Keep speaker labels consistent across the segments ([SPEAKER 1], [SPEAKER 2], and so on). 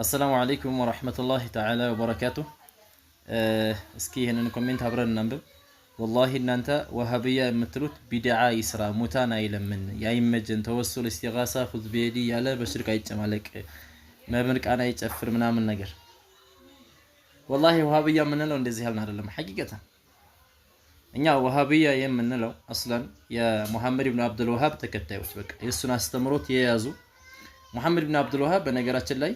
[SPEAKER 1] السلام عليكم ورحمة الله تعالى وبركاته. اسكي هنا كومنت عبر النمبر. والله ان انت وهابية متروت بدعاء يسرى متانا يلمن يا يمجن توسل استغاثة خذ بيدي يالا بشرك يتمالك ما بنك انا يتأفر من نجر. والله وهابية من لو እንደዚህ ያልን አይደለም حقيقة እኛ ወሃቢያ የምንለው አስላን የሙሐመድ ኢብኑ አብዱል ወሃብ ተከታዮች በቃ የሱን አስተምሮት የያዙ ሙሐመድ ኢብኑ አብዱል ወሃብ በነገራችን ላይ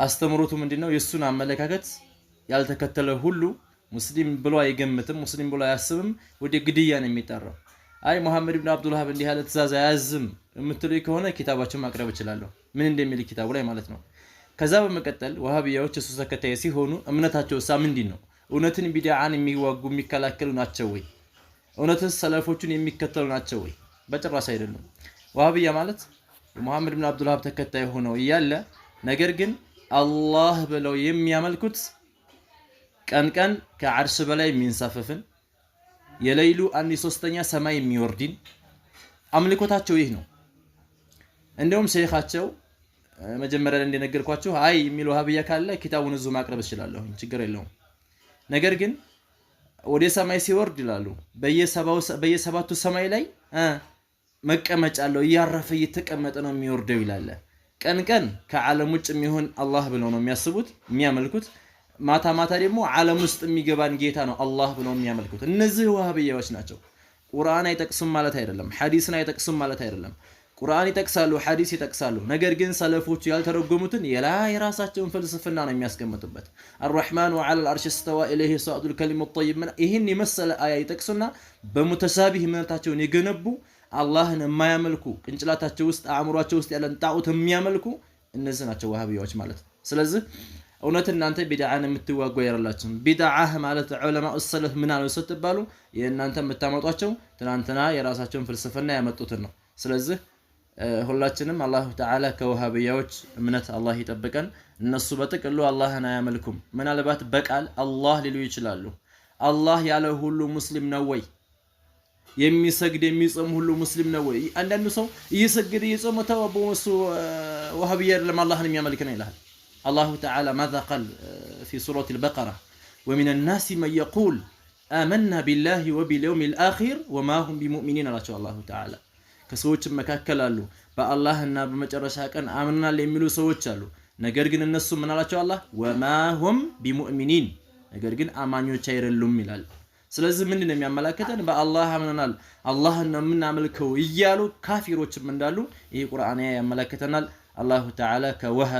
[SPEAKER 1] አስተምሮቱ ምንድነው የሱን አመለካከት ያልተከተለ ሁሉ ሙስሊም ብሎ አይገምትም ሙስሊም ብሎ አያስብም ወደ ግድያ ነው የሚጠራው አይ ሙሐመድ ኢብኑ አብዱል ወሃብ እንዲህ ያለ ትእዛዝ አያዝም የምትሉ ከሆነ ኪታባችን ማቅረብ ይችላል ምን እንደሚል ኪታቡ ላይ ማለት ነው ከዛ በመቀጠል ወሃቢያዎች እሱ ተከታይ ሲሆኑ እምነታቸው ምንድነው እውነትን ቢድዓን የሚዋጉ የሚከላከሉ ናቸው ወይ እውነትን ሰለፎቹን የሚከተሉ ናቸው ወይ በጭራሽ አይደለም ወሃቢያ ማለት ሙሐመድ ኢብኑ አብዱል ወሃብ ተከታይ ሆነው ይያለ ነገር ግን አላህ ብለው የሚያመልኩት ቀን ከዓርሽ በላይ የሚንሳፈፍን የሌሉ 1/3ኛ ሰማይ የሚወርድን አምልኮታቸው ይህ ነው እንደውም ሸይኻቸው መጀመሪያ ላይ እንደነገርኳችሁ አይ የሚል ወሃቢያ ካለ ኪታቡን እዙ ማቅረብ ይችላል ችግር የለውም ነገር ግን ወደ ሰማይ ሲወርድ ይላሉ በየሰባቱ ሰማይ ላይ መቀመጫ አለው ያረፈ እየተቀመጠ ነው የሚወርደው ይላል ቀን ከዓለም ውጭ የሚሆን አላህ ብለው ነው የሚያስቡት የሚያመልኩት ማታ ደግሞ ዓለም ውስጥ የሚገባን ጌታ ነው አላህ ብለው የሚያመልኩት እነዚህ ወሃቢያዎች ናቸው ቁርአን አይጠቅሱም ማለት አይደለም ሐዲስን አይጠቅሱም ማለት አይደለም ቁርአን ይጠቅሳሉ ሐዲስ ይጠቅሳሉ ነገር ግን ሰለፎቹ ያልተረጎሙትን የራሳቸውን ፍልስፍና ነው የሚያስቀምጡበት الرحمن وعلى العرش استوى اليه صعد الكلم الطيب ይህን የመሰለ አያ ይጠቅሱና በሙተሻቢህ እምነታቸውን የገነቡ አላህን የማያመልኩ ቅንጭላታቸው ውስጥ አእምሯቸው ውስጥ ያለን ጣዖት የሚያመልኩ እነዚህ ናቸው ወሃቢያዎች ማለት ስለዚህ እውነት እናንተ ቢድዓን የምትዋጉ ያላችሁ ቢድዓህ ማለት ዑለማኡ ሰለፍ ምን አለው ስትባሉ የእናንተ የምታመጧቸው ትናንትና የራሳቸውን ፍልስፍና ያመጡትን ነው ስለዚህ ሁላችንም አላህ ተዓላ ከወሃቢያዎች እምነት አላህ ይጠብቀን እነሱ በጥቅሉ አላህን አያመልኩም ምናልባት በቃል አላህ ሊሉ ይችላሉ አላህ ያለ ሁሉ ሙስሊም ነው ወይ የሚሰግድ የሚጾም ሁሉ ሙስሊም ነው ወይ አንዳንዱ ሰው እየሰገደ እየጾመ ተወበው እሱ ወሃቢያ ለማላህን የሚያመልክ ነው ይላል الله تعالى ماذا قال في سورة البقرة ومن الناس من يقول آمنا بالله وباليوم الآخر وما هم بمؤمنين الله تعالى كسوچ መካከል አሉ በአላህና በመጨረሻ ቀን አምናል የሚሉ ሰዎች አሉ ነገር ግን እነሱ ምን አላቸው አላህ وما هم بمؤمنين ነገር ግን አማኞች አይደሉም ይላል ስለዚህ ምንድነው የሚያመላክተን በአላህ አምናል አላህን ነው የምናመልከው እያሉ ካፊሮችም እንዳሉ ይሄ ቁርአን ያመለክተናል አላህ ተዓላ ከወሃብ